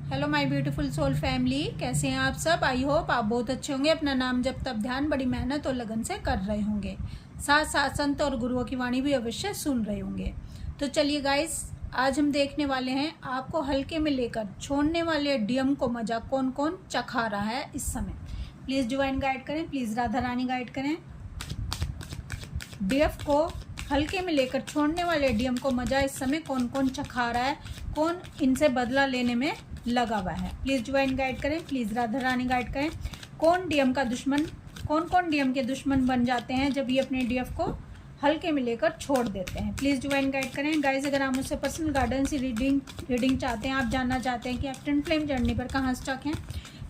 Hello my beautiful soul family, कैसे हैं आप सब। आई होप आप बहुत अच्छे होंगे। अपना नाम जब तब ध्यान बड़ी मेहनत और लगन से कर रहे होंगे, साथ साथ संत और गुरुओं की वाणी भी अवश्य सुन रहे होंगे। तो चलिए गाइस, आज हम देखने वाले हैं आपको हल्के में लेकर छोड़ने वाले डीएम को मजा कौन कौन चखा रहा है इस समय। प्लीज़ डिवाइन गाइड करें, प्लीज़ राधा रानी गाइड करें। डीएफ को हल्के में लेकर छोड़ने वाले डीएम को मजा इस समय कौन कौन चखा रहा है, कौन इनसे बदला लेने में लगा हुआ है। प्लीज़ डिवाइन गाइड करें, प्लीज़ राधा रानी गाइड करें। कौन डीएम का दुश्मन, कौन कौन डीएम के दुश्मन बन जाते हैं जब ये अपने डीएफ को हल्के में लेकर छोड़ देते हैं। प्लीज़ डिवाइन गाइड करें। गाइस, अगर आप मुझसे पर्सनल गाइडेंस रीडिंग चाहते हैं, आप जानना चाहते हैं कि आप ट्विन फ्लेम जर्नी पर कहाँ स्टक हैं,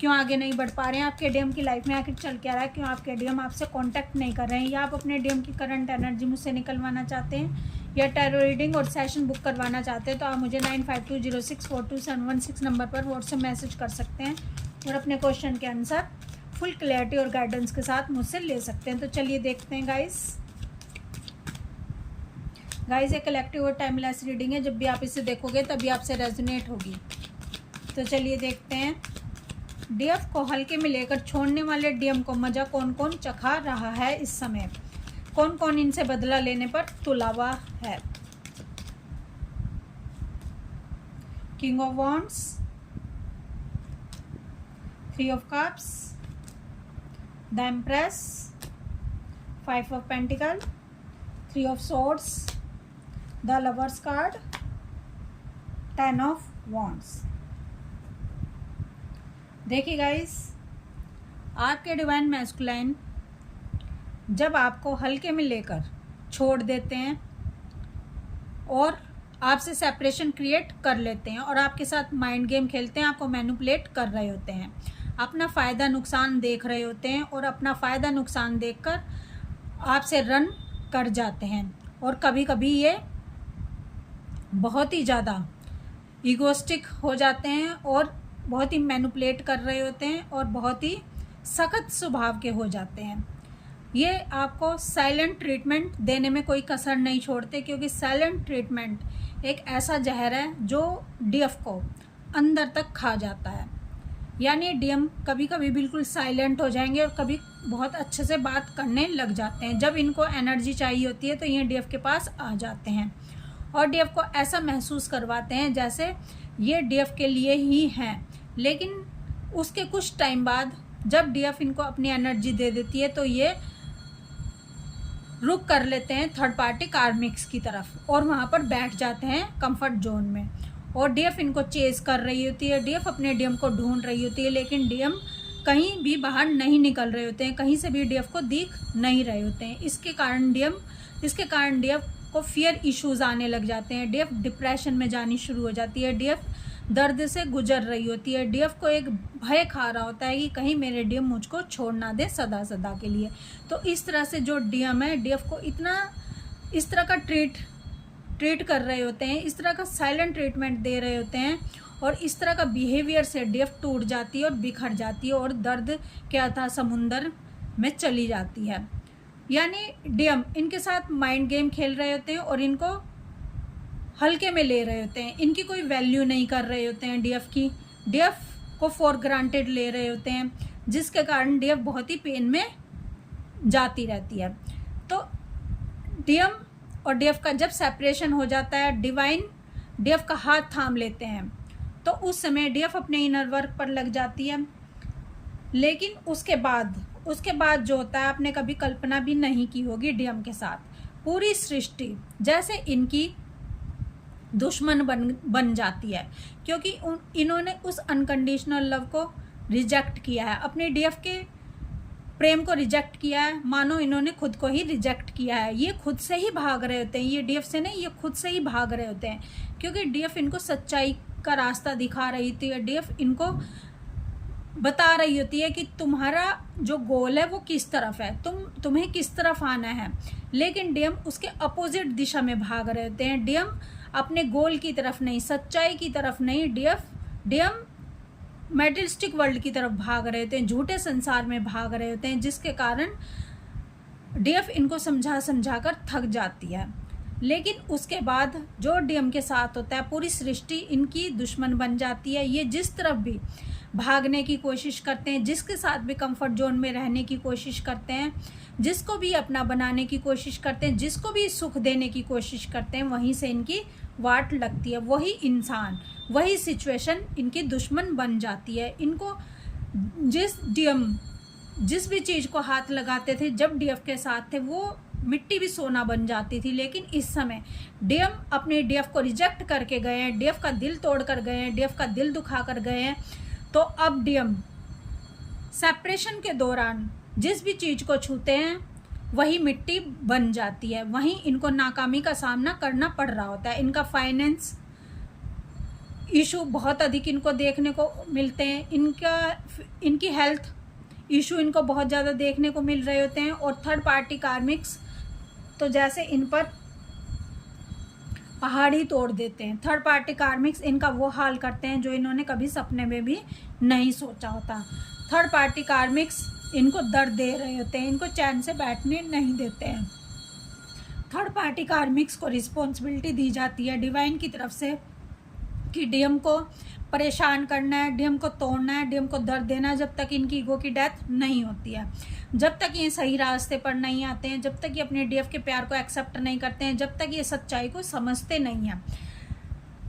क्यों आगे नहीं बढ़ पा रहे हैं, आपके डीएम की लाइफ में आखिर चल क्या रहा है, क्यों आपके डीएम आपसे कांटेक्ट नहीं कर रहे हैं, या आप अपने डीएम की करंट एनर्जी मुझसे निकलवाना चाहते हैं, या टैरो रीडिंग और सेशन बुक करवाना चाहते हैं, तो आप मुझे 9520642716 नंबर पर व्हाट्सएप मैसेज कर सकते हैं और अपने क्वेश्चन के अनुसार फुल क्लैरिटी और गाइडेंस के साथ मुझसे ले सकते हैं। तो चलिए देखते हैं गाइस, एक कलेक्टिव और टाइमलेस रीडिंग है। जब भी आप इसे देखोगे तभी आपसे रेजोनेट होगी। तो चलिए देखते हैं, डीएफ को हल्के में लेकर छोड़ने वाले डीएम को मजा कौन कौन चखा रहा है इस समय, कौन कौन इनसे बदला लेने पर तुला हुआ है। King of wands, 3 of cups, the empress, 5 of pentacle, 3 of swords, the lovers card, 10 of wands. देखिए गाइस, आपके डिवाइन मैस्कुलाइन जब आपको हल्के में लेकर छोड़ देते हैं और आपसे सेपरेशन क्रिएट कर लेते हैं और आपके साथ माइंड गेम खेलते हैं, आपको मैनिपुलेट कर रहे होते हैं, अपना फ़ायदा नुकसान देख रहे होते हैं और अपना फ़ायदा नुकसान देखकर आपसे रन कर जाते हैं। और कभी कभी ये बहुत ही ज़्यादा ईगोस्टिक हो जाते हैं और बहुत ही मैनिपुलेट कर रहे होते हैं और बहुत ही सख्त स्वभाव के हो जाते हैं। ये आपको साइलेंट ट्रीटमेंट देने में कोई कसर नहीं छोड़ते, क्योंकि साइलेंट ट्रीटमेंट एक ऐसा जहर है जो डीएफ को अंदर तक खा जाता है। यानी डीएम कभी कभी बिल्कुल साइलेंट हो जाएंगे और कभी बहुत अच्छे से बात करने लग जाते हैं। जब इनको एनर्जी चाहिए होती है तो ये डीएफ के पास आ जाते हैं और डीएफ को ऐसा महसूस करवाते हैं जैसे ये डीएफ के लिए ही हैं। लेकिन उसके कुछ टाइम बाद जब डीएफ इनको अपनी एनर्जी दे देती है तो ये रुक कर लेते हैं थर्ड पार्टी कार्मिक्स की तरफ और वहाँ पर बैठ जाते हैं कंफर्ट जोन में। और डीएफ इनको चेज कर रही होती है, डीएफ अपने डीएम को ढूंढ रही होती है, लेकिन डीएम कहीं भी बाहर नहीं निकल रहे होते हैं, कहीं से भी डीएफ को दिख नहीं रहे होते हैं। इसके कारण डीएफ को फियर इश्यूज आने लग जाते हैं, डीएफ डिप्रेशन में जानी शुरू हो जाती है, डीएफ दर्द से गुजर रही होती है, डीएफ को एक भय खा रहा होता है कि कहीं मेरे डीएम मुझको छोड़ ना दे सदा सदा के लिए। तो इस तरह से जो डीएम है डीएफ को इस तरह का ट्रीट कर रहे होते हैं, इस तरह का साइलेंट ट्रीटमेंट दे रहे होते हैं और इस तरह का बिहेवियर से डीएफ टूट जाती है और बिखर जाती है और दर्द के अथाह समुंदर में चली जाती है। यानी डीएम इनके साथ माइंड गेम खेल रहे होते हैं और इनको हल्के में ले रहे होते हैं, इनकी कोई वैल्यू नहीं कर रहे होते हैं डीएफ को फॉर ग्रांटेड ले रहे होते हैं, जिसके कारण डीएफ बहुत ही पेन में जाती रहती है। तो डीएम और डीएफ का जब सेपरेशन हो जाता है, डिवाइन डीएफ का हाथ थाम लेते हैं, तो उस समय डीएफ अपने इनर वर्क पर लग जाती है। लेकिन उसके बाद जो होता है, आपने कभी कल्पना भी नहीं की होगी डीएम के साथ पूरी सृष्टि जैसे इनकी दुश्मन बन जाती है, क्योंकि इन्होंने उस अनकंडीशनल लव को रिजेक्ट किया है, अपने डीएफ के प्रेम को रिजेक्ट किया है, मानो इन्होंने खुद को ही रिजेक्ट किया है। ये खुद से ही भाग रहे होते हैं, ये डीएफ से नहीं, ये खुद से ही भाग रहे होते हैं, क्योंकि डीएफ इनको सच्चाई का रास्ता दिखा रही थी। डीएफ इनको बता रही होती है कि तुम्हारा जो गोल है वो किस तरफ है, तुम्हें किस तरफ आना है, लेकिन डीएम उसके अपोजिट दिशा में भाग रहे होते हैं। डीएम अपने गोल की तरफ नहीं, सच्चाई की तरफ नहीं, डीएम मेटलिस्टिक वर्ल्ड की तरफ भाग रहे होते हैं, झूठे संसार में भाग रहे होते हैं, जिसके कारण डीएफ इनको समझा कर थक जाती है। लेकिन उसके बाद जो डीएम के साथ होता है पूरी सृष्टि इनकी दुश्मन बन जाती है। ये जिस तरफ भी भागने की कोशिश करते हैं, जिसके साथ भी कंफर्ट जोन में रहने की कोशिश करते हैं, जिसको भी अपना बनाने की कोशिश करते हैं, जिसको भी सुख देने की कोशिश करते हैं, वहीं से इनकी वाट लगती है। वही इंसान, वही सिचुएशन इनकी दुश्मन बन जाती है। इनको जिस भी चीज़ को हाथ लगाते थे, जब डीएफ के साथ थे, वो मिट्टी भी सोना बन जाती थी। लेकिन इस समय डीएम अपने डीएफ को रिजेक्ट करके गए हैं, डीएफ का दिल तोड़ कर गए हैं, डीएफ का दिल दुखा कर गए हैं। तो अब डीएम सेपरेशन के दौरान जिस भी चीज़ को छूते हैं वही मिट्टी बन जाती है, वहीं इनको नाकामी का सामना करना पड़ रहा होता है। इनका फाइनेंस इशू बहुत अधिक इनको देखने को मिलते हैं, इनकी हेल्थ इशू इनको बहुत ज़्यादा देखने को मिल रहे होते हैं। और थर्ड पार्टी कार्मिक्स तो जैसे इन पर पहाड़ ही तोड़ देते हैं। थर्ड पार्टी कार्मिक्स इनका वो हाल करते हैं जो इन्होंने कभी सपने में भी नहीं सोचा होता। थर्ड पार्टी कार्मिक्स इनको दर्द दे रहे होते हैं, इनको चैन से बैठने नहीं देते हैं। थर्ड पार्टी कार्मिक्स को रिस्पॉन्सिबिलिटी दी जाती है डिवाइन की तरफ से कि डीएम को परेशान करना है, डीएम को तोड़ना है, डीएम को दर्द देना है, जब तक इनकी ईगो की डेथ नहीं होती है, जब तक ये सही रास्ते पर नहीं आते हैं, जब तक ये अपने डीएफ के प्यार को एक्सेप्ट नहीं करते हैं, जब तक ये सच्चाई को समझते नहीं हैं।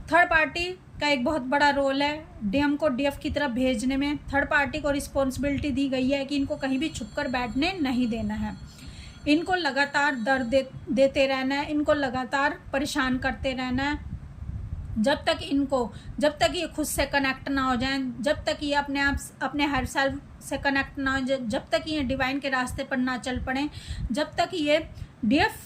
थर्ड पार्टी का एक बहुत बड़ा रोल है डीएम को डीएफ की तरफ भेजने में। थर्ड पार्टी को रिस्पॉन्सिबिलिटी दी गई है कि इनको कहीं भी छुपकर बैठने नहीं देना है, इनको लगातार दर्द देते रहना है, इनको लगातार परेशान करते रहना है, जब तक ये खुद से कनेक्ट ना हो जाएं, जब तक ये अपने हर सेल्फ से कनेक्ट ना हो जाए, जब तक ये डिवाइन के रास्ते पर ना चल पड़ें, जब तक ये डीएफ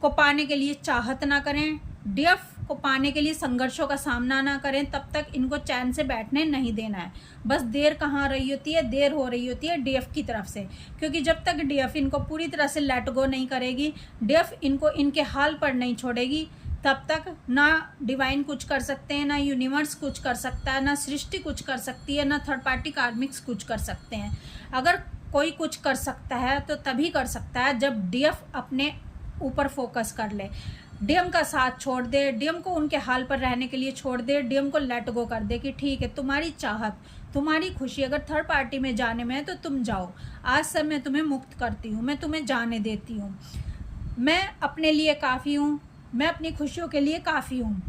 को पाने के लिए चाहत ना करें, डीएफ को पाने के लिए संघर्षों का सामना ना करें, तब तक इनको चैन से बैठने नहीं देना है। बस देर कहाँ रही होती है, देर हो रही होती है डीएफ की तरफ से, क्योंकि जब तक डीएफ इनको पूरी तरह से लेट गो नहीं करेगी, डीएफ इनको इनके हाल पर नहीं छोड़ेगी, तब तक ना डिवाइन कुछ कर सकते हैं, ना यूनिवर्स कुछ कर सकता है, ना सृष्टि कुछ कर सकती है, ना थर्ड पार्टी कार्मिक्स कुछ कर सकते हैं। अगर कोई कुछ कर सकता है तो तभी कर सकता है जब डीएफ अपने ऊपर फोकस कर ले, डीएम का साथ छोड़ दे, डीएम को उनके हाल पर रहने के लिए छोड़ दे, डीएम को लेट गो कर दे कि ठीक है, तुम्हारी चाहत, तुम्हारी खुशी अगर थर्ड पार्टी में जाने में है तो तुम जाओ, आज से मैं तुम्हें मुक्त करती हूँ, मैं तुम्हें जाने देती हूँ, मैं अपने लिए काफ़ी हूँ, मैं अपनी खुशियों के लिए काफ़ी हूँ,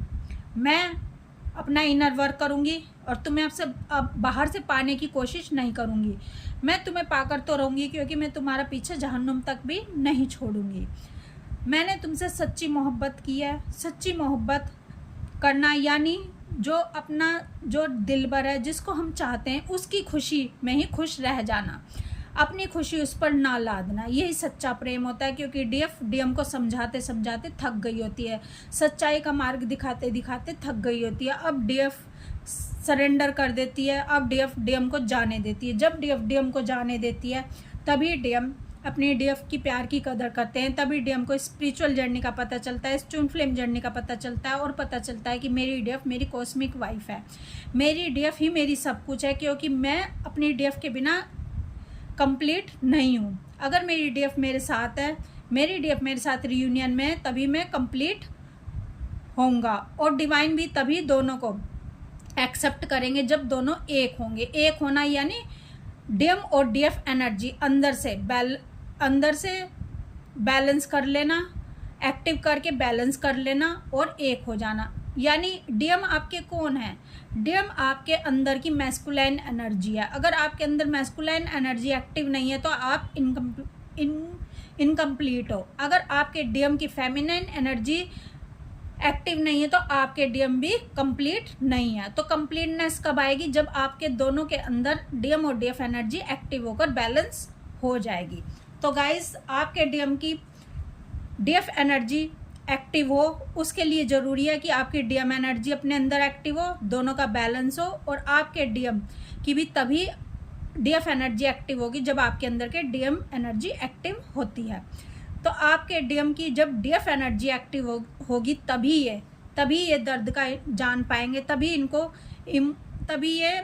मैं अपना इनर वर्क करूँगी और तुम्हें अब बाहर से पाने की कोशिश नहीं करूँगी, मैं तुम्हें पाकर तो रहूँगी क्योंकि मैं तुम्हारा पीछे जहन्नुम तक भी नहीं छोड़ूंगी। मैंने तुमसे सच्ची मोहब्बत की है। सच्ची मोहब्बत करना यानी जो दिलबर है, जिसको हम चाहते हैं, उसकी खुशी में ही खुश रह जाना, अपनी खुशी उस पर ना लादना, यही सच्चा प्रेम होता है। क्योंकि डीएम को समझाते समझाते थक गई होती है, सच्चाई का मार्ग दिखाते दिखाते थक गई होती है। अब डीएफ सरेंडर कर देती है, अब डीएम को जाने देती है। जब डीएम को जाने देती है तभी डीएम अपने डीएफ की प्यार की कदर करते हैं, तभी डीएम को स्पिरिचुअल जर्नी का पता चलता है, ट्विन फ्लेम जर्नी का पता चलता है, और पता चलता है कि मेरी डीएफ मेरी कॉस्मिक वाइफ है, मेरी डीएफ ही मेरी सब कुछ है, क्योंकि मैं अपनी डीएफ के बिना कंप्लीट नहीं हूँ। अगर मेरी डीएफ मेरे साथ है, मेरी डीएफ मेरे साथ रियूनियन में है, तभी मैं कंप्लीट होऊंगा, और डिवाइन भी तभी दोनों को एक्सेप्ट करेंगे जब दोनों एक होंगे। एक होना यानी डीएम और डीएफ एनर्जी अंदर से बैलेंस कर लेना, एक्टिव करके बैलेंस कर लेना और एक हो जाना। यानी डीएम आपके कौन है? डीएम आपके अंदर की मैस्कुलाइन एनर्जी है। अगर आपके अंदर मैस्कुलाइन एनर्जी एक्टिव नहीं है तो आप इनकम्प्लीट हो। अगर आपके डीएम की फेमिनाइन एनर्जी एक्टिव नहीं है तो आपके डीएम भी कंप्लीट नहीं है। तो कंप्लीटनेस कब आएगी? जब आपके दोनों के अंदर डीएम और डीएफ एनर्जी एक्टिव होकर बैलेंस हो जाएगी। तो गाइस, आपके डीएम की डीएफ एनर्जी एक्टिव हो, उसके लिए ज़रूरी है कि आपकी डीएम एनर्जी अपने अंदर एक्टिव हो, दोनों का बैलेंस हो, और आपके डीएम की भी तभी डीएफ एनर्जी एक्टिव होगी जब आपके अंदर के डीएम एनर्जी एक्टिव होती है। तो आपके डीएम की जब डीएफ एनर्जी एक्टिव होगी तभी ये दर्द का जान पाएंगे, तभी ये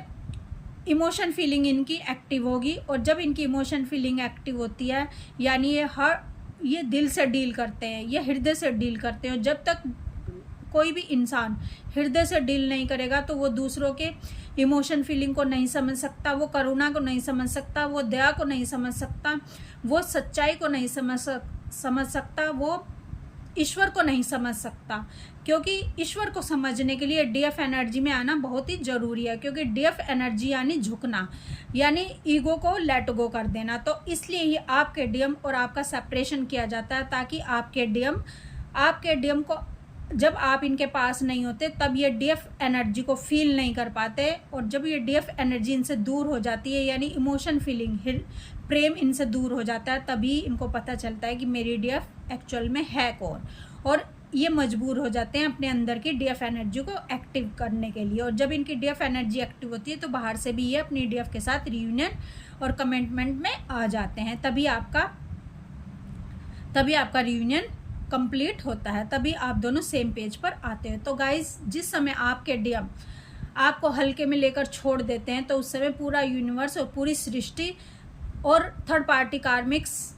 इमोशन फीलिंग इनकी एक्टिव होगी। और जब इनकी इमोशन फीलिंग एक्टिव होती है यानी ये हर ये दिल से डील करते हैं, ये हृदय से डील करते हैं। जब तक कोई भी इंसान हृदय से डील नहीं करेगा तो वो दूसरों के इमोशन फीलिंग को नहीं समझ सकता, वो करुणा को नहीं समझ सकता, वो दया को नहीं समझ सकता, वो सच्चाई को नहीं समझ सकता, वो ईश्वर को नहीं समझ सकता। क्योंकि ईश्वर को समझने के लिए डीएफ एनर्जी में आना बहुत ही ज़रूरी है, क्योंकि डीएफ एनर्जी यानी झुकना, यानी ईगो को लेट गो कर देना। तो इसलिए ही आपके डीएम और आपका सेपरेशन किया जाता है, ताकि आपके डीएम को जब आप इनके पास नहीं होते तब ये डीएफ एनर्जी को फील नहीं कर पाते, और जब ये डीएफ एनर्जी इनसे दूर हो जाती है, यानी इमोशन फीलिंग प्रेम इनसे दूर हो जाता है, तभी इनको पता चलता है कि मेरी डीएफ एक्चुअल में है कौन, और ये मजबूर हो जाते हैं अपने अंदर की डीएफ एनर्जी को एक्टिव करने के लिए। और जब इनकी डीएफ एनर्जी एक्टिव होती है तो बाहर से भी ये अपनी डीएफ के साथ रियूनियन और कमिटमेंट में आ जाते हैं, तभी आपका रियूनियन कंप्लीट होता है, तभी आप दोनों सेम पेज पर आते हैं। तो गाइज, जिस समय आपके डीएम आपको हल्के में लेकर छोड़ देते हैं तो उस समय पूरा यूनिवर्स और पूरी सृष्टि और थर्ड पार्टी कार्मिक्स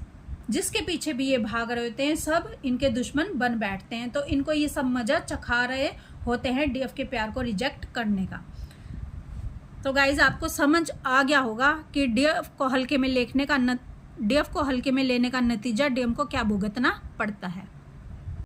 जिसके पीछे भी ये भाग रहे होते हैं, सब इनके दुश्मन बन बैठते हैं। तो इनको ये सब मजा चखा रहे होते हैं डीएफ के प्यार को रिजेक्ट करने का। तो गाइज, आपको समझ आ गया होगा कि डीएफ को हल्के में लेने का नतीजा डीएम को क्या भुगतना पड़ता है।